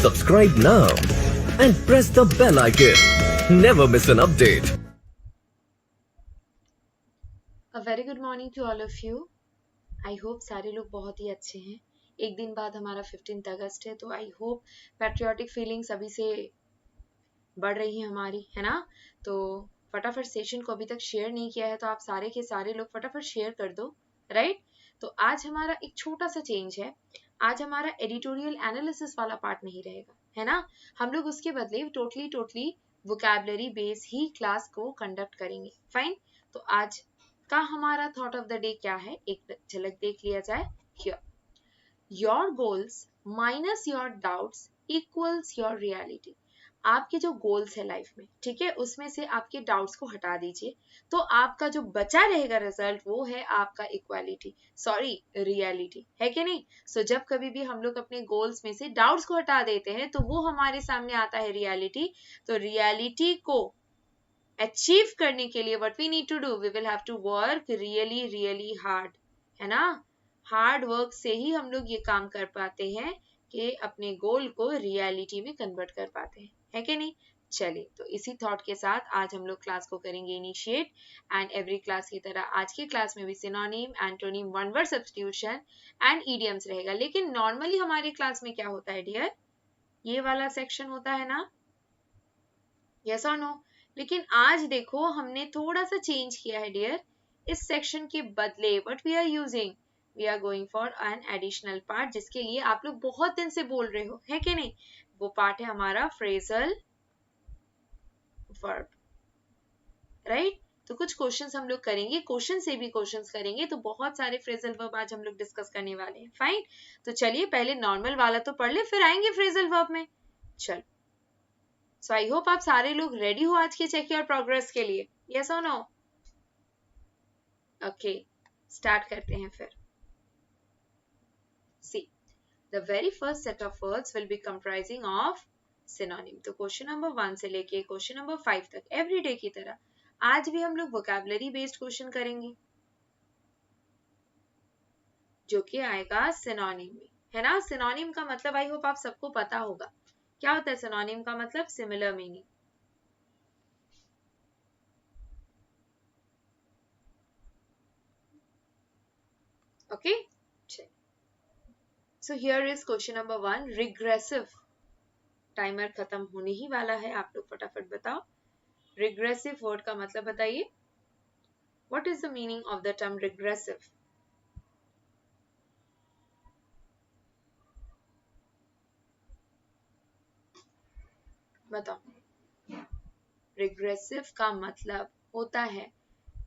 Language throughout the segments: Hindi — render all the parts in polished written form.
Subscribe now and press the bell icon. Never miss an update. A very good morning to all of you. I hope सारे लोग बहुत ही अच्छे हैं. एक दिन बाद हमारा 15th अगस्त है, तो आई होप पैट्रियोटिक फीलिंग्स अभी से बढ़ रही है हमारी, है ना. तो फटाफट सेशन को अभी तक शेयर नहीं किया है तो आप सारे के सारे लोग फटाफट शेयर कर दो, राइट. तो आज हमारा एक छोटा सा चेंज है. आज हमारा एडिटोरियल एनालिसिस वाला पार्ट नहीं रहेगा, है ना. हम लोग उसके बदले टोटली वोकैबुलरी बेस ही क्लास को कंडक्ट करेंगे. फाइन. तो आज का हमारा थॉट ऑफ द डे क्या है, एक झलक देख लिया जाए. Here, your goals minus your doubts equals your reality. आपके जो गोल्स है लाइफ में, ठीक है, उसमें से आपके डाउट्स को हटा दीजिए, तो आपका जो बचा रहेगा रिजल्ट वो है आपका इक्वालिटी, सॉरी रियलिटी, है कि नहीं. सो जब कभी भी हम लोग अपने गोल्स में से डाउट्स को हटा देते हैं तो वो हमारे सामने आता है रियलिटी. तो रियलिटी को अचीव करने के लिए what we need to do, we will have to work really hard, है ना. हार्ड वर्क से ही हम लोग ये काम कर पाते हैं कि अपने गोल को रियलिटी में कन्वर्ट कर पाते हैं, है कि नहीं. चलिए, तो इसी थॉट के साथ आज हम लोग क्लास को करेंगे इनिशिएट. एंड एवरी क्लास की तरह आज की क्लास में भी synonym, antonym, one word substitution and idioms रहेगा. लेकिन नॉर्मली हमारे क्लास में क्या होता है डियर, ये वाला सेक्शन होता है ना, यस और नो. लेकिन आज देखो हमने थोड़ा सा चेंज किया है डियर. इस सेक्शन के बदले what we are using, we are going for an additional part, जिसके लिए आप लोग बहुत दिन से बोल रहे हो, है कि नहीं. वो पार्ट है हमारा फ्रेजल वर्ब, राइट. तो कुछ क्वेश्चंस हम लोग करेंगे, क्वेश्चन से भी क्वेश्चंस करेंगे, तो बहुत सारे फ्रेजल वर्ब आज हम लोग डिस्कस करने वाले हैं. फाइन. तो चलिए पहले नॉर्मल वाला तो पढ़ ले, फिर आएंगे फ्रेजल वर्ब में. चलो, सो आई होप आप सारे लोग रेडी हो आज के चेक योर प्रोग्रेस के लिए, यस और नो. ओके, स्टार्ट करते हैं फिर. सी, the very first set of words will be comprising of synonym. तो क्वेश्चन नंबर 1 से लेके क्वेश्चन नंबर 5 तक एवरीडे की तरह आज भी हम लोग वोकैबुलरी बेस्ड क्वेश्चन करेंगे, जो कि आएगा सिनोनिम में, है ना. सिनोनिम का मतलब आई होप आप सबको पता होगा. क्या होता है सिनोनिम का मतलब, similar meaning. Okay. So here is question number 1, regressive. Timer खत्म होने ही वाला है, आप लोग फटाफट बताओ. रिग्रेसिव वर्ड का मतलब बताइए. What is the meaning of the term regressive. बताओ. रिग्रेसिव का मतलब होता है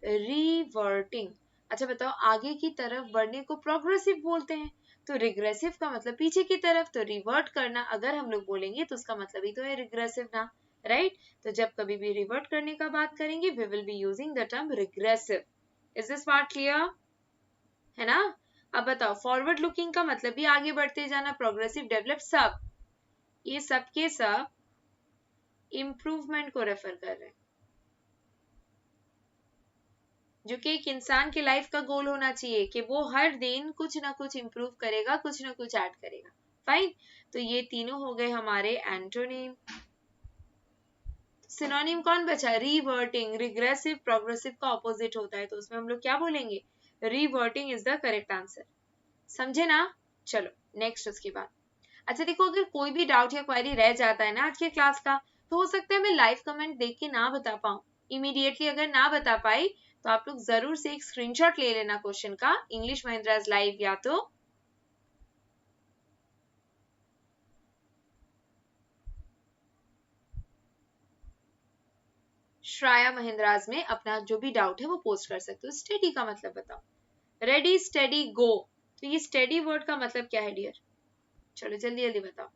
रिवर्टिंग. अच्छा बताओ, आगे की तरफ बढ़ने को प्रोग्रेसिव बोलते हैं, तो रिग्रेसिव का मतलब पीछे की तरफ, तो रिवर्ट करना अगर हम लोग बोलेंगे तो उसका मतलब ही तो है रिग्रेसिव ना, राइट. तो जब कभी भी रिवर्ट करने का बात करेंगे we will be using the term regressive. Is this part clear, है ना. अब बताओ, फॉरवर्ड लुकिंग का मतलब भी आगे बढ़ते जाना, प्रोग्रेसिव, डेवलप, सब. ये सब के सब इम्प्रूवमेंट को रेफर कर रहे हैं, जो कि एक इंसान के लाइफ का गोल होना चाहिए कि वो हर दिन कुछ ना कुछ इम्प्रूव करेगा, कुछ ना कुछ ऐड करेगा. फाइन. तो ये तीनों हो गए हमारे एंटोनिम. सिनोनिम कौन बचा, रिवर्टिंग. रिग्रेसिव प्रोग्रेसिव का ऑपोजिट होता है, तो उसमें हम लोग क्या बोलेंगे, reverting is the correct answer. समझे ना. चलो नेक्स्ट उसके बाद. अच्छा देखो, अगर कोई भी डाउट या क्वेरी रह जाता है ना आज के क्लास का, तो हो सकता है मैं लाइव कमेंट देख के ना बता पाऊं इमीडिएटली. अगर ना बता पाई तो आप लोग जरूर से एक स्क्रीनशॉट ले लेना क्वेश्चन का, इंग्लिश महिंद्राज लाइव या तो श्राया महिंद्राज में अपना जो भी डाउट है वो पोस्ट कर सकते हो. स्टडी का मतलब बताओ, रेडी स्टडी गो. तो ये स्टडी वर्ड का मतलब क्या है डियर, चलो जल्दी जल्दी बताओ.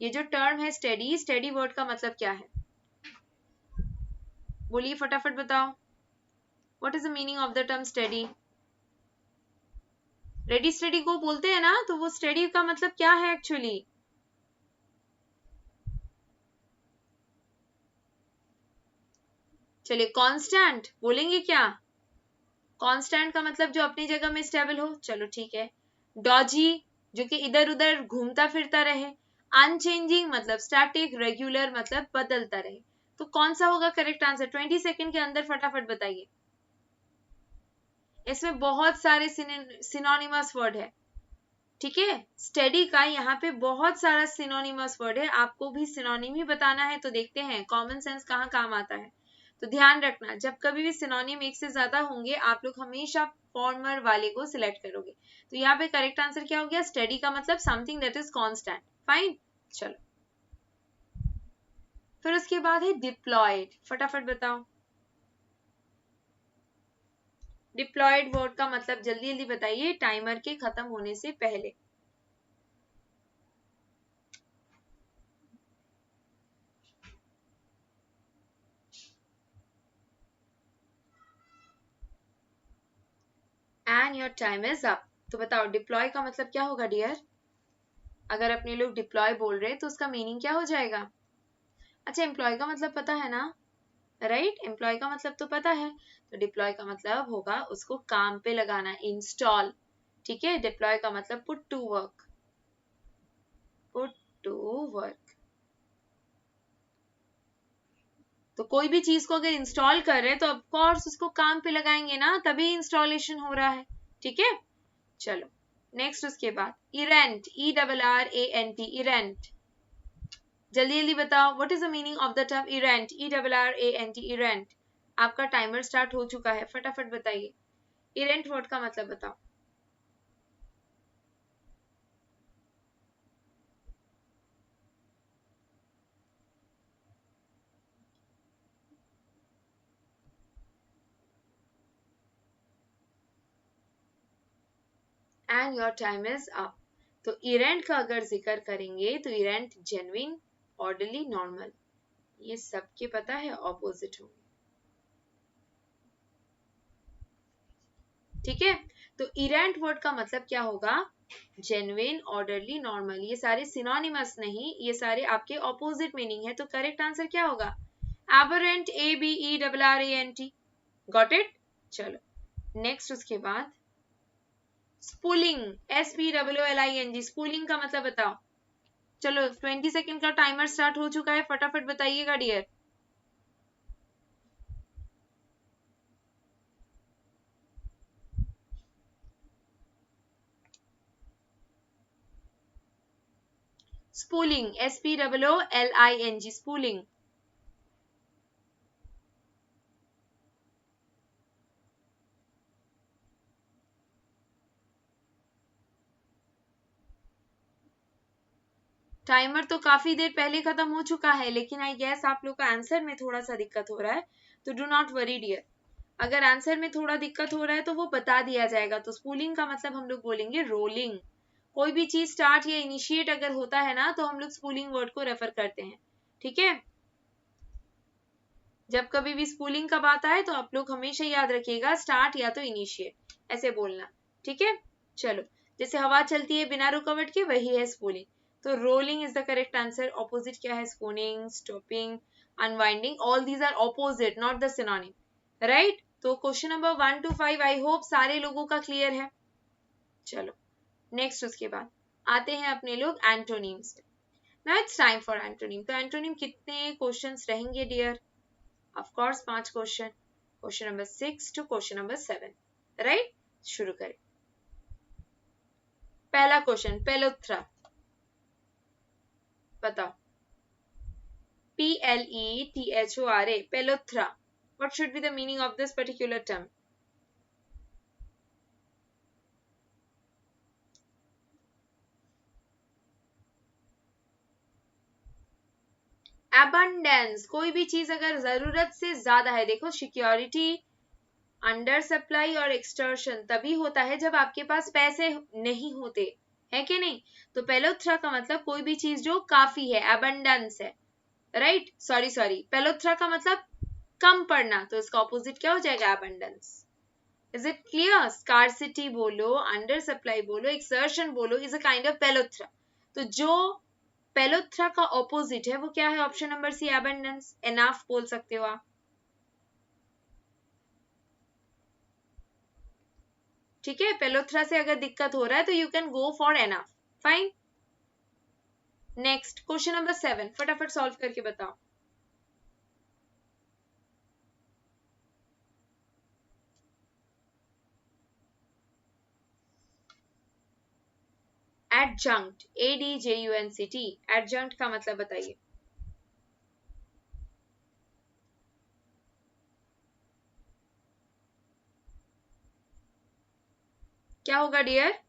ये जो टर्म है स्टडी, स्टडी वर्ड का मतलब क्या है, बोलिए फटाफट बताओ. What is the meaning of the term study. Ready steady को बोलते हैं ना, तो वो स्टडी का मतलब क्या है एक्चुअली. चलिए कांस्टेंट बोलेंगे क्या. कांस्टेंट का मतलब जो अपनी जगह में स्टेबल हो, चलो ठीक है. डॉजी, जो कि इधर उधर घूमता फिरता रहे. अनचेंजिंग मतलब स्टैटिक, रेगुलर मतलब बदलता रहे। तो कौन सा होगा करेक्ट आंसर? 20 सेकंड के अंदर फटाफट बताइए। इसमें बहुत सारे सिनोनिमस वर्ड है, ठीक है। स्टडी का यहाँ पे बहुत सारा सिनोनिमस वर्ड है, आपको भी सिनोनिम ही बताना है। तो देखते हैं कॉमन सेंस कहाँ काम आता है। तो ध्यान रखना, जब कभी भी सिनोनिम एक से ज्यादा होंगे आप लोग हमेशा फॉर्मर वाले को सिलेक्ट करोगे। तो यहाँ पे करेक्ट आंसर क्या हो गया? स्टडी का मतलब something that is constant. Fine, चलो। फिर उसके बाद है डिप्लॉयड, फटाफट बताओ। डिप्लॉयड वर्ड का मतलब जल्दी जल्दी बताइए, टाइमर के खत्म होने से पहले। And your time is up. तो बताओ डिप्लॉय का मतलब क्या होगा डियर? अगर अपने लोग डिप्लॉय बोल रहे हैं तो उसका मीनिंग क्या हो जाएगा? अच्छा, एम्प्लॉय का मतलब पता है ना, राइट? एम्प्लॉय का मतलब तो पता है। तो डिप्लॉय का मतलब होगा उसको काम पे लगाना, इंस्टॉल, ठीक है। डिप्लॉय का मतलब put to work, put to work. तो कोई भी चीज को अगर इंस्टॉल कर रहे हैं तो ऑफकोर्स उसको काम पे लगाएंगे ना, तभी इंस्टॉलेशन हो रहा है, ठीक है। चलो नेक्स्ट, उसके बाद इरेंट, ERRANT, इरेंट। जल्दी जल्दी बताओ, what is the meaning of the term errant? ERRANT, errant. आपका टाइमर स्टार्ट हो चुका है, फटाफट बताइए। इरेंट वर्ड का मतलब बताओ। And your time is up. तो इरेंट का अगर जिक्र करेंगे तो इरेंट जेन्युइन, ऑर्डरली, नॉर्मल, ये सबके पता है ऑपोजिट होंगे, ठीक है। तो इरेंट वर्ड का मतलब क्या होगा? जेन्युइन, ऑर्डरली, नॉर्मल, ये सारे सिनोनिमस नहीं, ये सारे आपके ऑपोजिट मीनिंग है। तो करेक्ट आंसर क्या होगा? Aberrant, ABERRANT। Got it? चलो नेक्स्ट, उसके बाद स्पूलिंग, SPOOLING। स्पूलिंग का मतलब बताओ। चलो 20 सेकेंड का टाइमर स्टार्ट हो चुका है, फटाफट बताइएगा dear. Spooling, SPOOLING, spooling. Timer तो काफी देर पहले खत्म हो चुका है, लेकिन आई गेस आप लोग का आंसर में थोड़ा सा दिक्कत हो रहा है। तो डू नॉट वरी डियर, अगर आंसर में थोड़ा दिक्कत हो रहा है तो वो बता दिया जाएगा। तो स्पूलिंग का मतलब हम लोग बोलेंगे रोलिंग। कोई भी चीज स्टार्ट या इनिशिएट अगर होता है ना तो हम लोग स्पूलिंग वर्ड को रेफर करते हैं, ठीक है। जब कभी भी स्पूलिंग का बात आए तो आप लोग हमेशा याद रखिएगा स्टार्ट या तो इनिशिएट ऐसे बोलना, ठीक है। चलो, जैसे हवा चलती है बिना रुकावट के, वही है स्पूलिंग। तो rolling is the correct answer. Opposite क्या है? Spooning, stopping, unwinding, all these are opposite, not the synonym, right. तो question number 1 to 5 I hope सारे लोगों का क्लियर है। चलो नेक्स्ट, उसके बाद आते हैं अपने लोग antonyms. Now it's time for antonym. तो एंटोनिम कितने क्वेश्चंस रहेंगे dear? Of course 5 question, question number 6 to question number 7, right. शुरू करें। पहला क्वेश्चन, पेलोथ्रा, बताओ। PLETHORA, पेलोथ्रा, what should be the meaning of this particular term? abundance, कोई भी चीज अगर जरूरत से ज्यादा है, देखो सिक्योरिटी, अंडर सप्लाई और एक्सटर्शन तभी होता है जब आपके पास पैसे नहीं होते, है कि नहीं। तो पेलोथ्रा का मतलब कोई भी चीज जो काफी है, abundance है, राइट। सॉरी, पेलोथ्रा का मतलब कम पड़ना, तो इसका ऑपोजिट क्या हो जाएगा? abundance। Is it clear? Scarcity बोलो, अंडर सप्लाई बोलो, एक्सर्शन बोलो, is a kind of plethora. तो जो पेलोथ्रा का ऑपोजिट है वो क्या है? Option number C, abundance। Enough बोल सकते हो आप, ठीक है। पेलोथ्रा से अगर दिक्कत हो रहा है तो you can go for enough, fine. Next question number 7 फटाफट सॉल्व करके बताओ. एडजंक्ट, ADJUNCT, एडजंक्ट का मतलब बताइए. क्या होगा डियर?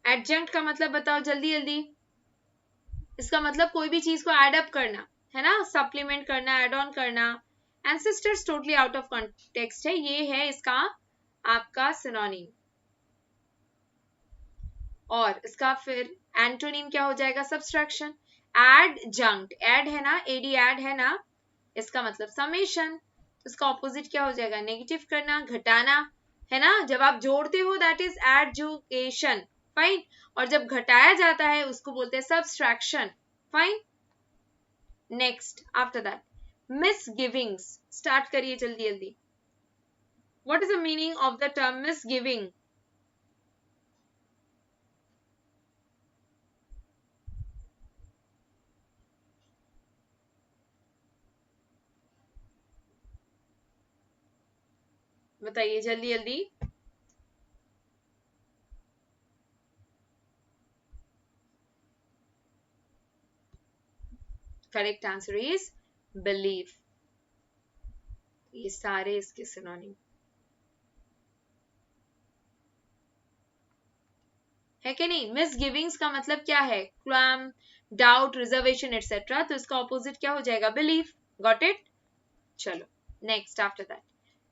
एडजंक्ट का मतलब बताओ जल्दी जल्दी. इसका मतलब कोई भी चीज को एड अप करना है ना, सप्लीमेंट करना, एड ऑन करना. Ancestors totally out of context है, ये है इसका आपका सिनोनिम. और इसका फिर एंटोनिम क्या हो जाएगा? सब्सट्रैक्शन. एडजंक्ट, एड है ना, एडी एड है ना, इसका मतलब समेशन. इसका ऑपोजिट क्या हो जाएगा? नेगेटिव करना, घटाना, है ना. जब आप जोड़ते हो दैट इज एडजुकेशन. फाइन. और जब घटाया जाता है उसको बोलते हैं subtraction. Fine. Next after that misgivings. Start करिए जल्दी जल्दी. What is the meaning of the term misgiving? बताइए जल्दी जल्दी. Correct answer is believe. ये सारे इसके सिनोनिम है कि नहीं. मिसगिविंग्स का मतलब क्या है? Qualm, doubt, reservation etcetera. तो इसका ऑपोजिट क्या हो जाएगा? बिलीफ. Got it. चलो next after that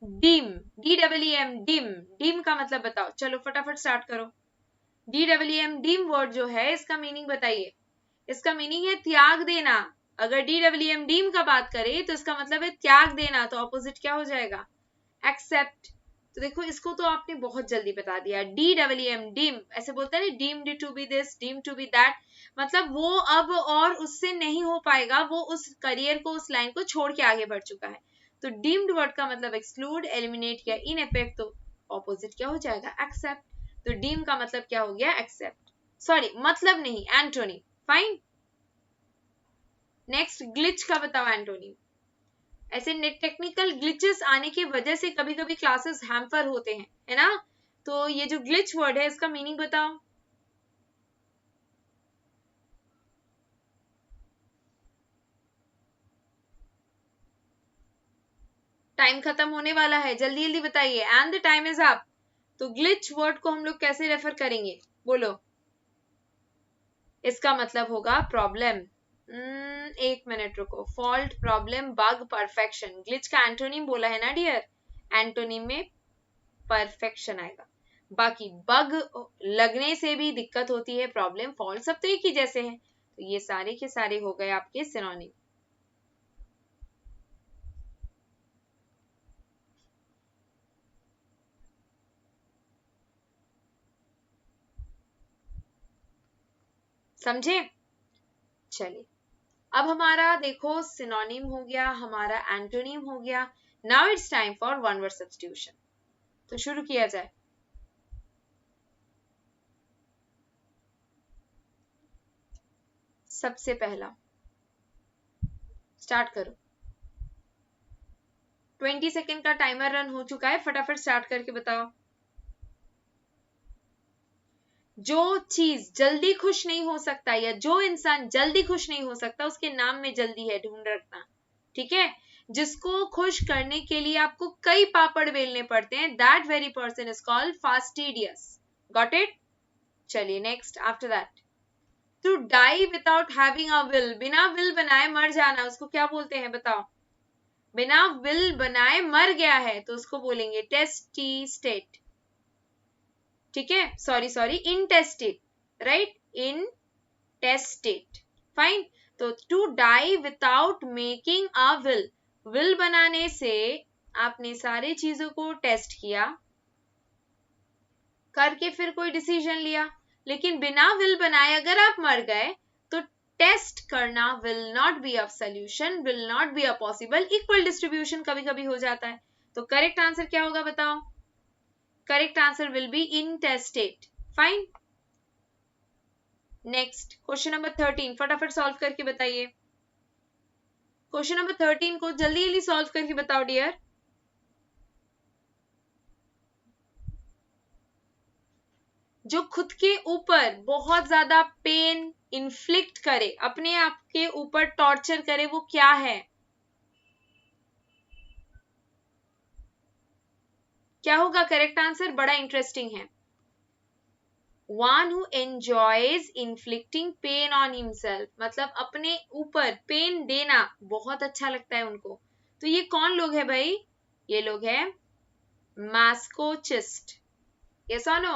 deem, DEEM, deem. Deem का मतलब बताओ. चलो फटाफट स्टार्ट करो. DEEM, डीम वर्ड जो है इसका मीनिंग बताइए. इसका मीनिंग है त्याग देना. अगर DEEM डीम का बात करें तो इसका मतलब है त्याग देना. तो ऑपोजिट क्या हो जाएगा? एक्सेप्ट. तो देखो इसको तो आपने बहुत जल्दी बता दिया. DEEM डीम, ऐसे बोलते हैं ना, deemed to be this, deemed to be that. मतलब वो अब और उससे नहीं हो पाएगा, वो उस करियर को, उस लाइन को छोड़ के आगे बढ़ चुका है. तो डीम्ड वर्ड का मतलब एक्सक्लूड, एलिमिनेट या इन इफेक्ट. तो ऑपोजिट क्या हो जाएगा? एक्सेप्ट. तो डीम का मतलब क्या हो गया? एक्सेप्ट. सॉरी, मतलब नहीं, एंटोनी. फाइन. नेक्स्ट ग्लिच का बताओ एंटोनी. ऐसे नेट टेक्निकल ग्लिचेस आने की वजह से कभी कभी क्लासेस हैम्पर होते हैं, है ना. तो ये जो ग्लिच वर्ड है इसका मीनिंग बताओ. टाइम खत्म होने वाला है, जल्दी जल्दी बताइए. And the time is up. तो ग्लिच वर्ड को हम लोग कैसे रेफर करेंगे? बोलो. इसका मतलब होगा प्रॉब्लम. एक मिनट रुको. Fault, problem, bug, perfection. Glitch का एंटोनिम बोला है ना डियर. एंटोनिम में परफेक्शन आएगा. बाकी बग लगने से भी दिक्कत होती है, प्रॉब्लम, फॉल्ट, सब तो एक ही जैसे हैं. तो ये सारे के सारे हो गए आपके सिनोनिम. समझे? चलिए अब हमारा देखो सिनोनिम हो गया, हमारा एंटोनिम हो गया. Now it's time for one word substitution. तो शुरू किया जाए. सबसे पहला स्टार्ट करो. 20 सेकेंड का टाइमर रन हो चुका है, फटाफट स्टार्ट करके बताओ. जो चीज जल्दी खुश नहीं हो सकता या जो इंसान जल्दी खुश नहीं हो सकता उसके नाम में जल्दी है, ढूंढ रखना. ठीक है. जिसको खुश करने के लिए आपको कई पापड़ बेलने पड़ते हैं, that very person is called fastidious. Got it. चलिए next after that to die without having a will. बिना विल बनाए मर जाना, उसको क्या बोलते हैं बताओ. बिना विल बनाए मर गया है तो उसको बोलेंगे टेस्टी. ठीक है. Sorry intestate. Right, intestate. Fine. तो to die without making a will. Will बनाने से आपने सारी चीजों को टेस्ट किया करके फिर कोई डिसीजन लिया, लेकिन बिना विल बनाए अगर आप मर गए तो टेस्ट करना will not be a solution, will not be a possible. Equal distribution कभी कभी हो जाता है. तो करेक्ट आंसर क्या होगा बताओ. Correct answer will be intestate. Fine. Next question number 13 फटाफट सॉल्व करके बताइए। क्वेश्चन नंबर 13 को जल्दी जल्दी सॉल्व करके बताओ डियर। जो खुद के ऊपर बहुत ज्यादा पेन इन्फ्लिक्ट करे, अपने आप के ऊपर टॉर्चर करे, वो क्या है? क्या होगा करेक्ट आंसर? बड़ा इंटरेस्टिंग है। One who enjoys inflicting pain on himself, मतलब अपने ऊपर पेन देना बहुत अच्छा लगता है उनको। तो ये कौन लोग है भाई? ये लोग है masochist। yes or no?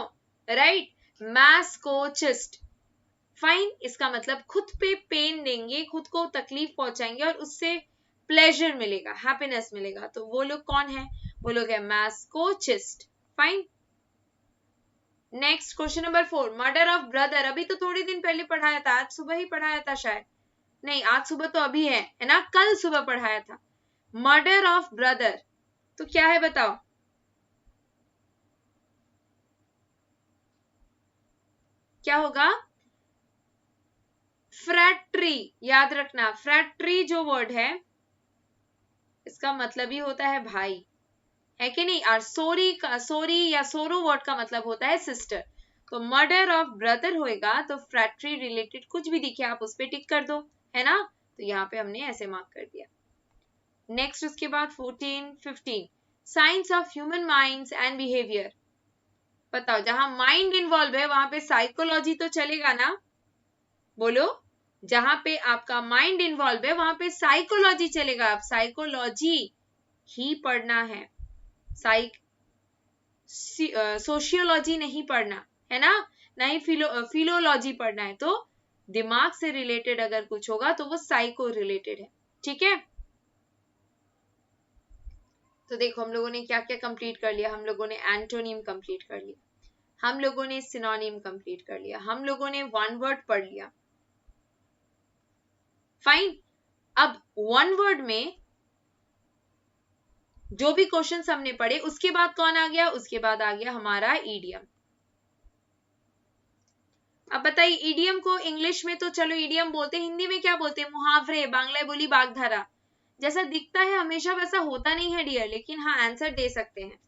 right? masochist। Fine, इसका मतलब खुद पे पेन देंगे, खुद को तकलीफ पहुंचाएंगे और उससे प्लेजर मिलेगा, हैप्पीनेस मिलेगा। तो वो लोग कौन है? वो लोग है masochist। Fine. Next question number 4 murder of brother. अभी तो थोड़ी दिन पहले पढ़ाया था, आज सुबह ही पढ़ाया था शायद, नहीं आज सुबह तो अभी है ना, कल सुबह पढ़ाया था। मर्डर ऑफ ब्रदर तो क्या है बताओ? क्या होगा? फ्रैट्री। याद रखना, फ्रैट्री जो वर्ड है इसका मतलब ही होता है भाई, है कि नहीं? और सोरी या सोरो वर्ड का मतलब होता है सिस्टर। तो मर्डर ऑफ ब्रदर होएगा तो फ्रैक्ट्री रिलेटेड कुछ भी दिखे आप उस पर टिक कर दो, है ना? तो यहाँ पे हमने ऐसे मार्क कर दिया। नेक्स्ट उसके बाद 14, 15 science of human minds and behaviour. बताओ, जहां माइंड इन्वॉल्व है वहां पे साइकोलॉजी तो चलेगा ना? बोलो, जहां पे आपका माइंड इन्वॉल्व है वहां पे साइकोलॉजी चलेगा। आप साइकोलॉजी ही पढ़ना है, सोशियोलॉजी नहीं पढ़ना है ना, ना ही फिलोलॉजी पढ़ना है। तो दिमाग से रिलेटेड अगर कुछ होगा तो वो साइको रिलेटेड है, ठीक है? तो देखो हम लोगों ने क्या क्या कंप्लीट कर लिया। हम लोगों ने एंटोनिम कंप्लीट कर लिया, हम लोगों ने सिनोनिम कंप्लीट कर लिया, हम लोगों ने वन वर्ड पढ़ लिया। फाइन। अब वन वर्ड में जो भी क्वेश्चन हमने पढ़े उसके बाद कौन आ गया? उसके बाद आ गया हमारा ईडियम। अब बताइए, ईडियम को इंग्लिश में तो चलो ईडियम बोलते, हिंदी में क्या बोलते हैं? मुहावरे, बांग्ला बोली, बागधारा। जैसा दिखता है हमेशा वैसा होता नहीं है डियर, लेकिन हाँ आंसर दे सकते हैं।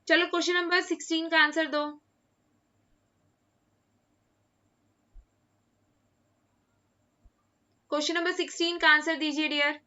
चलो क्वेश्चन नंबर 16 का आंसर दो। क्वेश्चन नंबर 16 का आंसर दीजिए dear.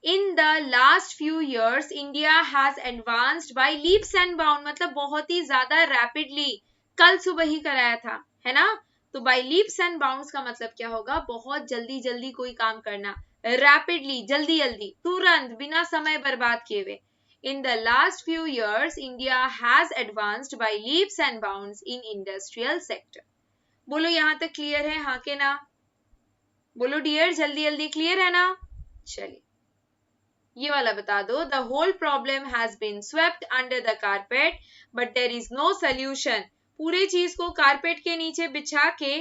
In the last few years India has advanced by leaps and bound, मतलब बहुत ही ज्यादा रैपिडली, कल सुबह ही कराया था, है ना? तो बाय लीप्स एंड बाउंड्स का मतलब क्या होगा? बहुत जल्दी जल्दी कोई काम करना, रैपिडली, जल्दी जल्दी, तुरंत, बिना समय बर्बाद किए हुए। In the last few years India has advanced by leaps and bounds in industrial sector. बोलो यहां तक क्लियर है, हाँ के ना? बोलो डियर, जल्दी जल्दी, क्लियर है ना? चलिए ये वाला बता दो। The whole problem has been swept under the carpet but there is no solution. पूरे चीज को कारपेट के नीचे बिछा के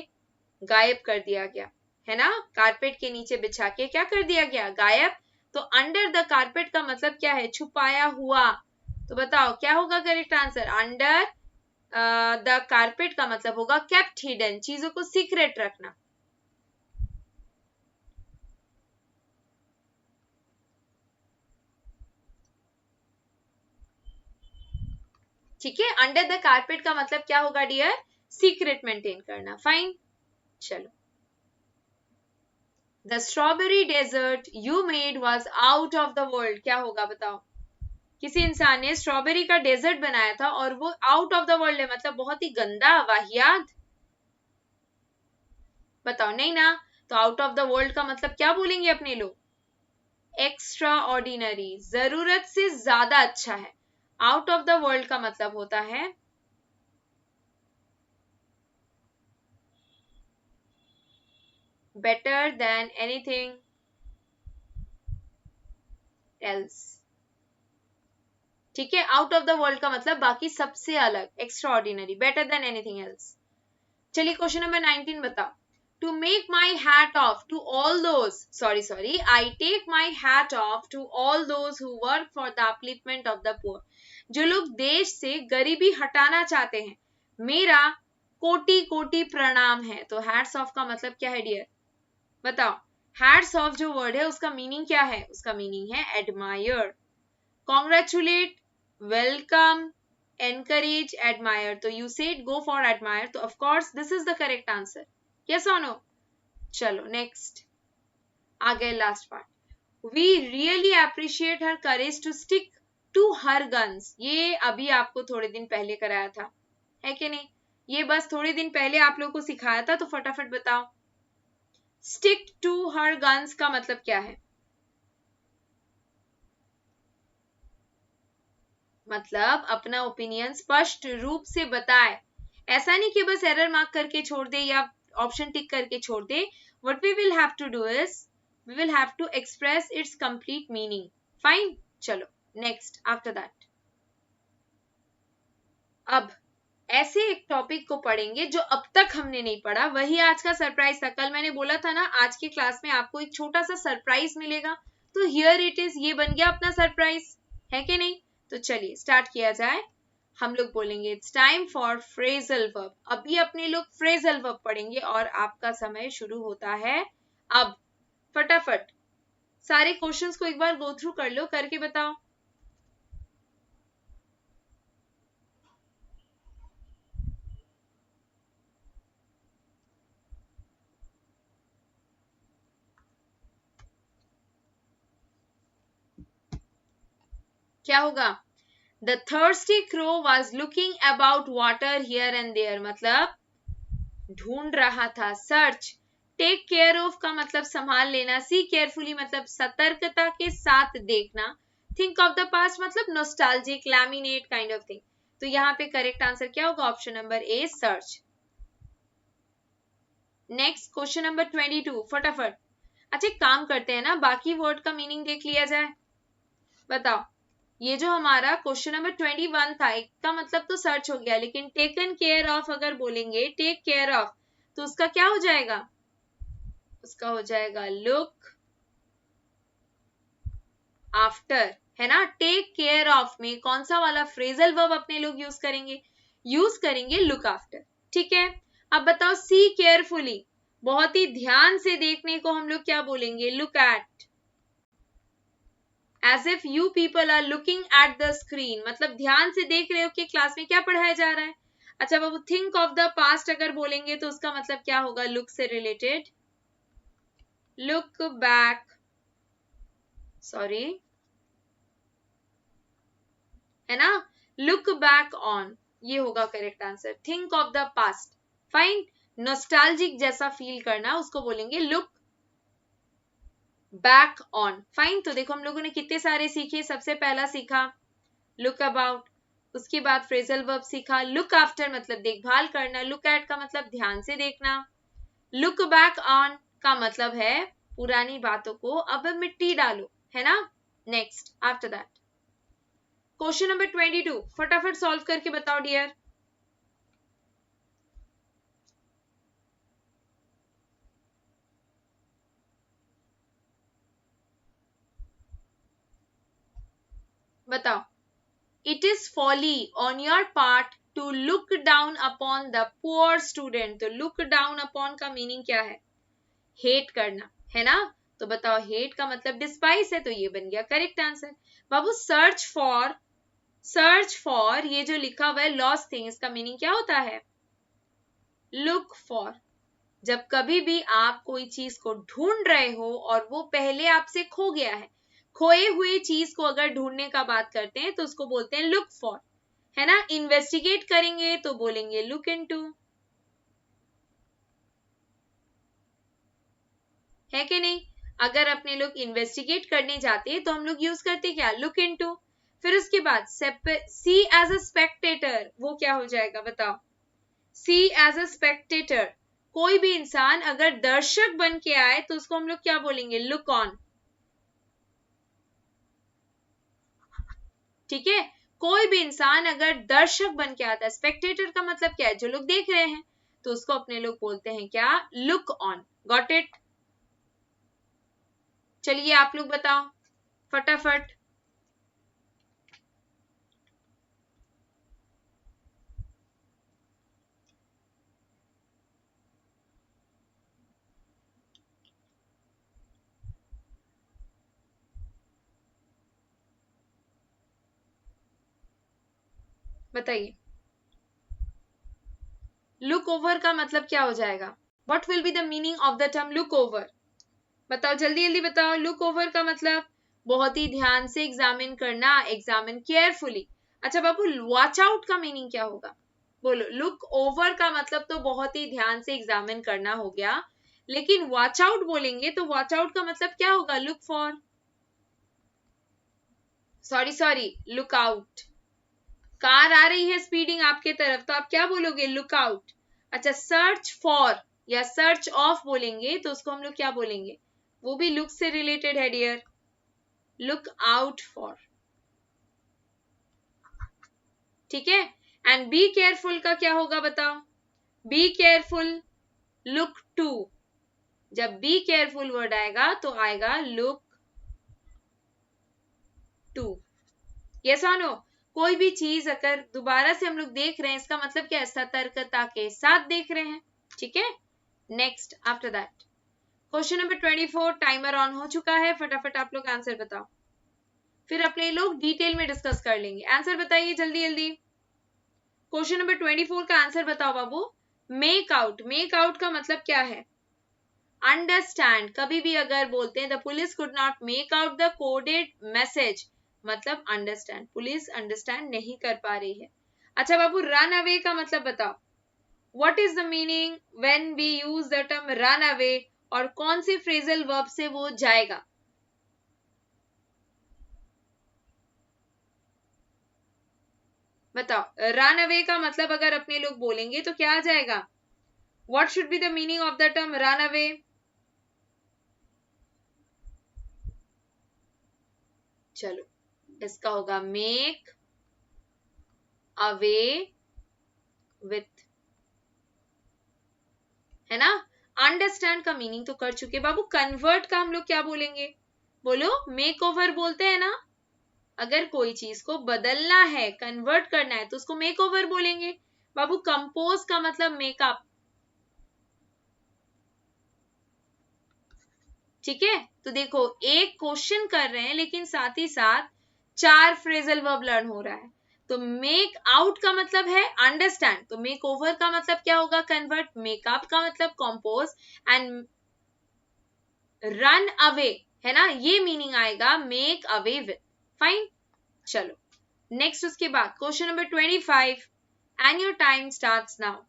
गायब कर दिया गया, है ना? कारपेट के नीचे बिछा के क्या कर दिया गया? गायब। तो अंडर द कारपेट का मतलब क्या है? छुपाया हुआ। तो बताओ क्या होगा correct answer? Under the carpet का मतलब होगा केप्ट हिडन, चीजों को सीक्रेट रखना। ठीक है, अंडर द कारपेट का मतलब क्या होगा डियर? सीक्रेट मेंटेन करना। फाइन, चलो। The strawberry dessert you made was out of the world. क्या होगा बताओ? किसी इंसान ने स्ट्रॉबेरी का डेजर्ट बनाया था और वो आउट ऑफ द वर्ल्ड है, मतलब बहुत ही गंदा, वाहियात। बताओ, नहीं ना? तो आउट ऑफ द वर्ल्ड का मतलब क्या बोलेंगे अपने लोग? एक्स्ट्रा ऑर्डिनरी, जरूरत से ज्यादा अच्छा है। आउट ऑफ द वर्ल्ड का मतलब होता है बेटर देन एनीथिंग एल्स। ठीक है, आउट ऑफ द वर्ल्ड का मतलब बाकी सबसे अलग, extra ordinary, better than anything else. चलिए क्वेश्चन नंबर 19 बताओ। To make my hat off to all those, sorry, I take my hat off to all those who work for the upliftment of the poor. जो लोग देश से गरीबी हटाना चाहते हैं, मेरा कोटि कोटि प्रणाम है। तो हैट्स ऑफ का मतलब क्या है डियर, बताओ। हैट्स ऑफ जो वर्ड है उसका मीनिंग क्या है, उसका मीनिंग है admire. Congratulate, welcome, encourage, admire, तो you said go for admire, तो of course this is the correct answer, yes or no? चलो next, आ गए last part. We really appreciate her courage to stick to her guns, ये अभी आपको थोड़े दिन पहले कराया था, है कि नहीं? ये बस थोड़े दिन पहले आप लोगों को सिखाया था, तो फटाफट बताओ। stick to her guns का मतलब क्या है? मतलब अपना ओपिनियन स्पष्ट रूप से बताए। ऐसा नहीं कि बस एरर मार्क करके छोड़ दे या ऑप्शन टिक करके छोड़ दे। What we will have to do is we will have to express its complete meaning. Fine, चलो नेक्स्ट आफ्टर दैट। अब ऐसे एक टॉपिक को पढ़ेंगे जो अब तक हमने नहीं पढ़ा, वही आज का सरप्राइज था। कल मैंने बोला था ना आज की क्लास में आपको एक छोटा सा सरप्राइज मिलेगा, तो हियर इट इज, ये बन गया अपना सरप्राइज, है कि नहीं? तो चलिए स्टार्ट किया जाए। हम लोग बोलेंगे it's time for phrasal verb. अभी अपने लोग फ्रेजल वर्ब पढ़ेंगे और आपका समय शुरू होता है अब। फटाफट सारे क्वेश्चंस को एक बार गो थ्रू कर लो, करके बताओ। क्या होगा? The thirsty crow was looking about water here and there, मतलब ढूंढ रहा था, सर्च। टेक केयर ऑफ का मतलब संभाल लेना, सी केयरफुली मतलब सतर्कता के साथ देखना, थिंक ऑफ द पास्ट मतलब nostalgic, laminate kind of thing. तो यहाँ पे करेक्ट आंसर क्या होगा? Option number A, search. Next question number 22, फटाफट। अच्छा एक काम करते हैं ना, बाकी वर्ड का मीनिंग देख लिया जाए। बताओ, ये जो हमारा क्वेश्चन नंबर 21 था, एक का मतलब तो सर्च हो गया, लेकिन टेकन केयर ऑफ अगर बोलेंगे, टेक केयर ऑफ, तो उसका क्या हो जाएगा? उसका हो जाएगा लुक आफ्टर, है ना? टेक केयर ऑफ में कौन सा वाला फ्रेजल वर्ब अपने लोग यूज करेंगे? यूज करेंगे लुक आफ्टर, ठीक है। अब बताओ, सी केयरफुली, बहुत ही ध्यान से देखने को हम लोग क्या बोलेंगे? Look at. As if you people are looking at the screen, मतलब ध्यान से देख रहे हो कि क्लास में क्या पढ़ाया जा रहा है। अच्छा बाबू, थिंक ऑफ द पास्ट अगर बोलेंगे तो उसका मतलब क्या होगा? लुक से रिलेटेड, लुक बैक, सॉरी, है ना? लुक बैक ऑन, ये होगा correct answer. Think of the past, fine. Nostalgic जैसा फील करना, उसको बोलेंगे लुक बैक ऑन, फाइन। तो देखो हम लोगों ने कितने सारे सीखे। सबसे पहला सीखा लुक अबाउट, उसके बाद फ्रेजल वर्ब सीखा लुक आफ्टर मतलब देखभाल करना, लुक एट का मतलब ध्यान से देखना, लुक बैक ऑन का मतलब है पुरानी बातों को अब मिट्टी डालो, है ना? Next after that question number 22, फटाफट सॉल्व करके बताओ डियर। बताओ, it is folly on your part to look down upon the poor student. तो लुक डाउन अपॉन का मीनिंग क्या है? हेट करना, है ना? तो बताओ, हेट का मतलब डिस्पाइस है, तो ये बन गया correct answer. Babu, search for ये जो लिखा हुआ है लॉस्ट थिंग, इसका मीनिंग क्या होता है? Look for. जब कभी भी आप कोई चीज को ढूंढ रहे हो और वो पहले आपसे खो गया है, खोए हुए चीज को अगर ढूंढने का बात करते हैं तो उसको बोलते हैं लुक फॉर, है ना? इन्वेस्टिगेट करेंगे तो बोलेंगे लुक इनटू, है कि नहीं? अगर अपने लोग इन्वेस्टिगेट करने जाते हैं तो हम लोग यूज करते क्या? Look into. फिर उसके बाद सी एज अ स्पेक्टेटर, वो क्या हो जाएगा? बताओ, सी एज अ स्पेक्टेटर, कोई भी इंसान अगर दर्शक बन के आए तो उसको हम लोग क्या बोलेंगे? लुक ऑन, ठीक है। कोई भी इंसान अगर दर्शक बन के आता है, स्पेक्टेटर का मतलब क्या है? जो लोग देख रहे हैं, तो उसको अपने लोग बोलते हैं क्या? Look on. Got it? चलिए आप लोग बताओ फटाफट। बताइए, लुक ओवर का मतलब क्या हो जाएगा? What will be the meaning of the term look over? बताओ, जल्दी जल्दी बताओ। लुक ओवर का मतलब बहुत ही ध्यान से एग्जामिन करना, एग्जामिन केयरफुली। अच्छा बाबू, वॉच आउट का मीनिंग क्या होगा? बोलो। लुक ओवर का मतलब तो बहुत ही ध्यान से एग्जामिन करना हो गया, लेकिन वॉच आउट बोलेंगे तो वॉच आउट का मतलब क्या होगा? Look for, sorry look out. Car आ रही है स्पीडिंग आपके तरफ, तो आप क्या बोलोगे? Look out. अच्छा, सर्च फॉर या सर्च ऑफ बोलेंगे तो उसको हम लोग क्या बोलेंगे? वो भी लुक से रिलेटेड है डियर, लुक आउट फॉर। ठीक है। एंड बी केयरफुल का क्या होगा बताओ? Be careful, look to. जब बी केयरफुल वर्ड आएगा तो आएगा लुक टू। यस और नो? कोई भी चीज अगर दोबारा से हम लोग देख रहे हैं, इसका मतलब क्या है? सतर्कता के साथ देख रहे हैं। ठीक है। Next, after that question number 24, timer on हो चुका है, फटाफट आप लोग आंसर बताओ, फिर अपने लोग डिटेल में डिस्कस कर लेंगे। आंसर बताइए जल्दी जल्दी। क्वेश्चन नंबर 24 का आंसर बताओ बाबू। मेक आउट, मेक आउट का मतलब क्या है? अंडरस्टैंड। कभी भी अगर बोलते हैं the police could not make out the coded message, मतलब अंडरस्टैंड, पुलिस अंडरस्टैंड नहीं कर पा रही है। अच्छा बाबू, रन अवे का मतलब बताओ। What is the meaning when we use the term run away, और कौन से फ्रेजल वर्ब से वो जाएगा? बताओ, रन अवे का मतलब अगर अपने लोग बोलेंगे तो क्या आ जाएगा? What should be the meaning of the term run away? चलो, इसका होगा मेक अवे विथ, है ना? अंडरस्टैंड का मीनिंग तो कर चुके बाबू। कन्वर्ट का हम लोग क्या बोलेंगे? बोलो। मेक ओवर बोलते हैं ना, अगर कोई चीज को बदलना है, कन्वर्ट करना है, तो उसको मेक ओवर बोलेंगे। बाबू, कंपोज का मतलब मेकअप। ठीक है। तो देखो, एक क्वेश्चन कर रहे हैं लेकिन साथ ही साथ 4 फ्रेजल वर्ब लर्न हो रहा है। तो मेक आउट का मतलब है अंडरस्टैंड, तो मेक ओवर का मतलब क्या होगा? कन्वर्ट। मेकअप का मतलब कंपोज, एंड रन अवे, है ना, ये मीनिंग आएगा मेक अवे विथ। फाइन। चलो नेक्स्ट, उसके बाद question number 25, and your time starts now.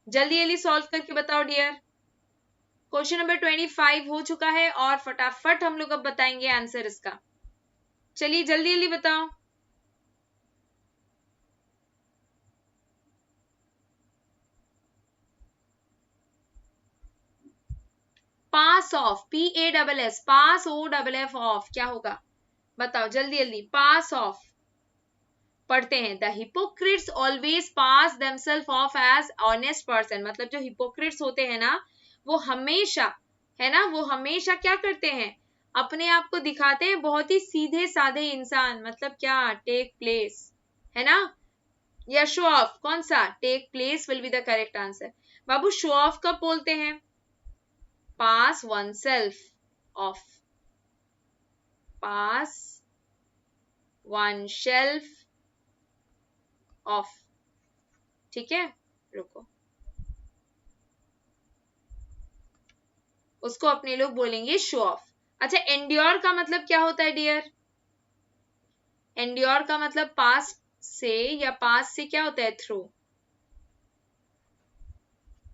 जल्दी जल्दी सॉल्व करके बताओ डियर। क्वेश्चन नंबर 25 हो चुका है और फटाफट हम लोग अब बताएंगे आंसर इसका। चलिए जल्दी जल्दी बताओ। Pass off, PASS, pass OFF off, क्या होगा बताओ जल्दी जल्दी। पास ऑफ पढ़ते हैं, the hypocrites always pass themselves off as honest person, मतलब जो हिपोक्रिट्स होते हैं ना, वो हमेशा, है ना, वो हमेशा क्या करते हैं? अपने आप को दिखाते हैं बहुत ही सीधे साधे इंसान, मतलब क्या? टेक प्लेस, है ना? या शो ऑफ, कौन सा? Take place will be the correct answer. बाबू, शो ऑफ कब बोलते हैं? Pass oneself off, pass one shelf off. ठीक है, रुको, उसको अपने लोग बोलेंगे शो ऑफ। अच्छा, एंड्योर का मतलब क्या होता है डियर? एंड्योर का मतलब पास से, या पास से क्या होता है? थ्रू।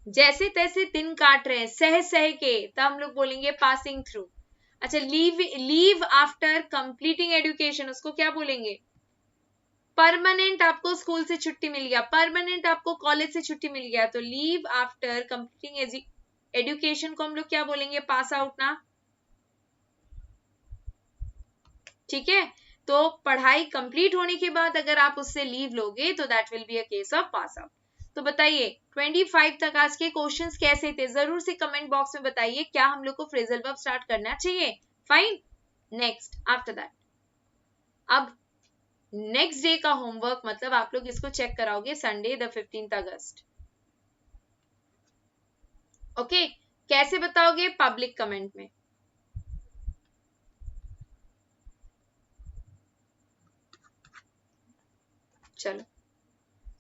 जैसे तैसे दिन काट रहे हैं, सह सह के, तब हम लोग बोलेंगे पासिंग थ्रू। अच्छा, लीव आफ्टर कंप्लीटिंग एजुकेशन, उसको क्या बोलेंगे? परमानेंट आपको स्कूल से छुट्टी मिल गया, परमानेंट आपको कॉलेज से छुट्टी मिल गया, तो लीव आफ्टर कंप्लीटिंग एजुकेशन को हम लोग क्या बोलेंगे? पास आउट ना। ठीक है। तो पढ़ाई कंप्लीट होने के बाद अगर आप उससे लीव लोगे तो that will be a case of pass out. तो बताइए 25 तक आज के क्वेश्चंस कैसे थे? जरूर से कमेंट बॉक्स में बताइए, क्या हम लोग को फ्रेजल वर्ब स्टार्ट करना चाहिए? फाइन। नेक्स्ट, आफ्टर दैट, अब नेक्स्ट डे का होमवर्क, मतलब आप लोग इसको चेक कराओगे Sunday the 15th August. Okay, कैसे बताओगे? पब्लिक कमेंट में। चलो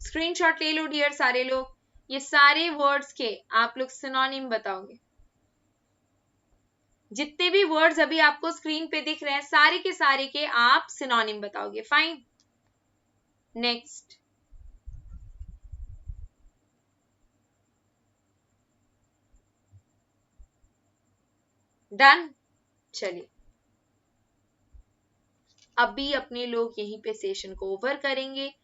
स्क्रीनशॉट ले लो डियर सारे लोग। ये सारे वर्ड्स के आप लोग सिनोनिम बताओगे। जितने भी वर्ड्स अभी आपको स्क्रीन पे दिख रहे हैं सारे के आप सिनोनिम बताओगे। Fine, next. डन। चलिए अभी अपने लोग यहीं पे सेशन को ओवर करेंगे।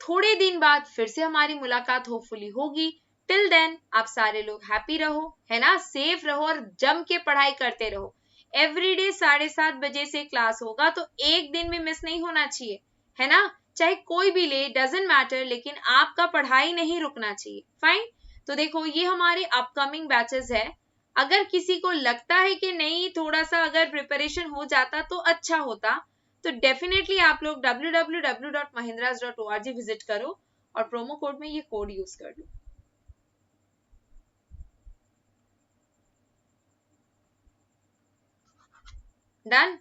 थोड़े दिन बाद फिर से हमारी मुलाकात होपफुली होगी। टिल देन आप सारे लोग हैप्पी रहो, है ना, सेफ रहो और जम के पढ़ाई करते रहो। एवरीडे 7:30 बजे से क्लास होगा तो एक दिन भी मिस नहीं होना चाहिए, है ना, चाहे कोई भी ले, डजेंट मैटर, लेकिन आपका पढ़ाई नहीं रुकना चाहिए। फाइन। तो देखो ये हमारे अपकमिंग बैचेस है। अगर किसी को लगता है कि नहीं थोड़ा सा अगर प्रिपरेशन हो जाता तो अच्छा होता, तो डेफिनेटली आप लोग www.mahindras.org विजिट करो और प्रोमो कोड में ये कोड यूज कर लो। डन।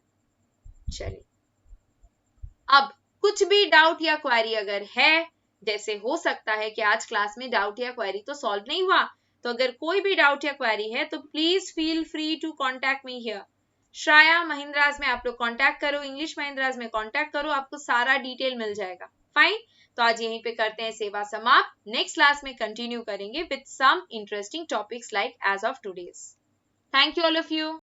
चलिए अब कुछ भी डाउट या क्वेरी अगर है, जैसे हो सकता है कि आज क्लास में डाउट या क्वेरी तो सॉल्व नहीं हुआ, तो अगर कोई भी डाउट या क्वेरी है तो please feel free to contact me here. श्राया महिंद्राज में आप लोग कांटेक्ट करो, इंग्लिश महिंद्राज में कांटेक्ट करो, आपको सारा डिटेल मिल जाएगा। फाइन। तो आज यहीं पे करते हैं सेवा समाप्त। नेक्स्ट क्लास में कंटिन्यू करेंगे with some interesting topics like age of today's. Thank you all of you.